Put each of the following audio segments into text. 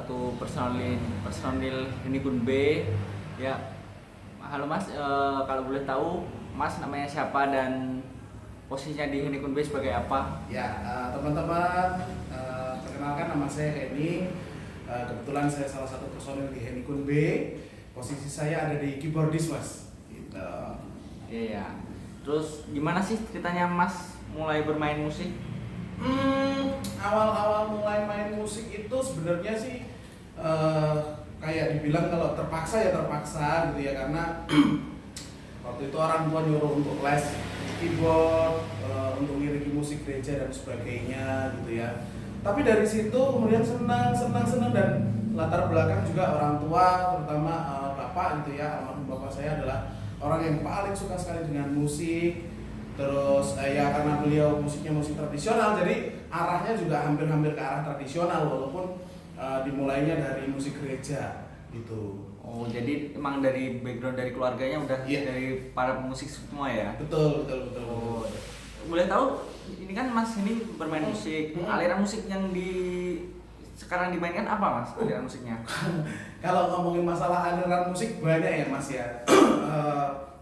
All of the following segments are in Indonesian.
satu personil Henny Kun B. Ya, halo Mas, kalau boleh tahu Mas namanya siapa dan posisinya di Henny Kun B sebagai apa? Ya, teman-teman, perkenalkan nama saya Henny. Kebetulan saya salah satu personil di Henny Kun B. Posisi saya ada di keyboardis, Mas. Gitu. Iya. Terus gimana sih ceritanya Mas mulai bermain musik? Awal-awal mulai main musik itu sebenarnya sih kayak dibilang kalau terpaksa ya terpaksa gitu ya, karena waktu itu orang tua nyuruh untuk les keyboard, untuk ngiriki musik gereja dan sebagainya gitu ya. Tapi dari situ kemudian senang dan latar belakang juga orang tua, terutama bapak gitu ya, almarhum bapak saya adalah orang yang paling suka sekali dengan musik. Terus ya karena beliau musiknya musik tradisional, jadi arahnya juga hampir-hampir ke arah tradisional walaupun dimulainya dari musik gereja gitu. Oh, jadi emang dari background dari keluarganya udah dari para pemusik semua ya? Betul. Oh, boleh tahu ini kan Mas ini bermain musik, aliran musik yang sekarang dimainkan apa Mas aliran musiknya? Kalau ngomongin masalah aliran musik banyak ya Mas ya.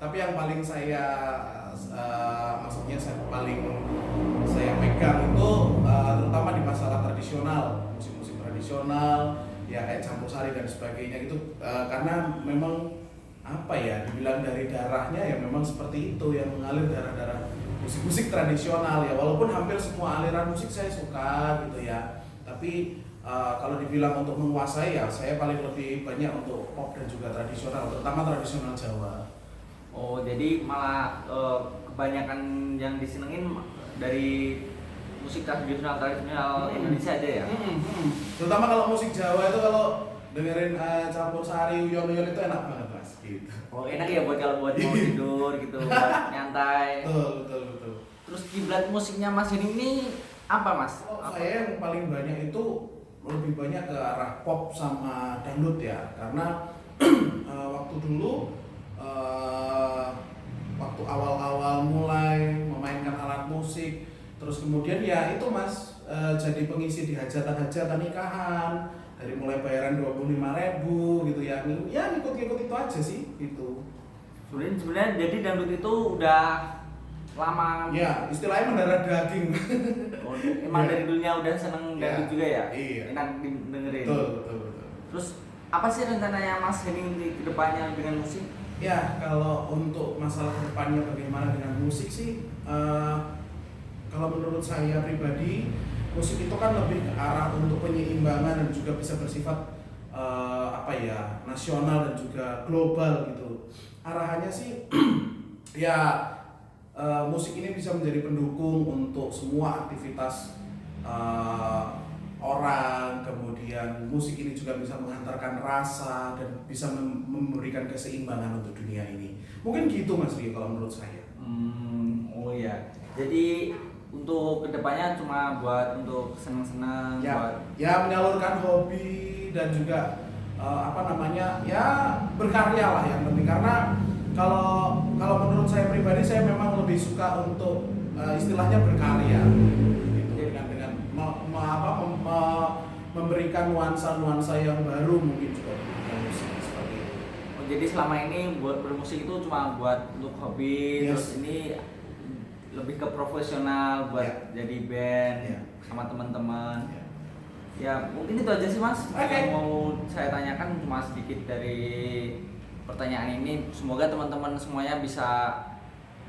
Tapi yang paling saya saya pegang itu terutama di masalah tradisional, musik-musik tradisional ya kayak campur sari dan sebagainya itu, karena memang apa ya, dibilang dari darahnya ya memang seperti itu yang mengalir darah-darah musik-musik tradisional ya, walaupun hampir semua aliran musik saya suka gitu ya, tapi kalau dibilang untuk menguasai ya saya paling lebih banyak untuk pop dan juga tradisional, terutama tradisional Jawa. Oh, jadi malah kebanyakan yang disenengin dari musik tradisional Indonesia aja ya? Terutama kalau musik Jawa itu, kalau dengerin campur sari, uyon-uyon itu enak banget Mas gitu. Oh, enak ya kalau buat mau tidur gitu, buat nyantai. Betul. Terus kiblat musiknya Mas ini apa Mas? Saya yang paling banyak itu lebih banyak ke arah pop sama dangdut ya, karena waktu dulu waktu awal-awal mulai memainkan alat musik, terus kemudian ya itu Mas, jadi pengisi di hajatan-hajatan nikahan, dari mulai bayaran 25.000 gitu ya, ngikut-ngikut itu aja sih gitu. Sebenarnya jadi dangdut itu udah lama ya, istilahnya mendarah daging. Oh, emang ya. Dari dulunya udah seneng dangdut juga ya? Iya. Enak dengerin. Betul. Terus apa sih rencananya Mas Henny di kedepannya dengan musik? Ya, kalau untuk masalah kedepannya bagaimana dengan musik sih, kalau menurut saya pribadi, musik itu kan lebih ke arah untuk penyeimbangan dan juga bisa bersifat nasional dan juga global gitu. Arahannya sih ya, musik ini bisa menjadi pendukung untuk semua aktivitas orang, kemudian musik ini juga bisa menghantarkan rasa dan bisa memberikan keseimbangan untuk dunia ini. Mungkin gitu Mas Rio kalau menurut saya. Oh iya. Jadi untuk kedepannya cuma buat untuk senang-senang, ya menyalurkan hobi dan juga berkarya lah yang penting, karena kalau menurut saya pribadi, saya memang lebih suka untuk istilahnya berkarya gitu, dengan memberikan nuansa yang baru mungkin juga dengan musik seperti itu. Oh, jadi selama ini buat bermusik itu cuma buat untuk hobi, terus ini lebih ke profesional buat jadi band sama teman-teman. Ya mungkin itu aja sih Mas. Yang mau saya tanyakan cuma sedikit dari pertanyaan ini. Semoga teman-teman semuanya bisa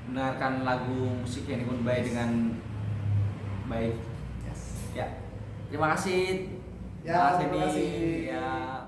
mendengarkan lagu musik Henny Kun B dengan baik. Ya, terima kasih. Ya, terima kasih. Ya.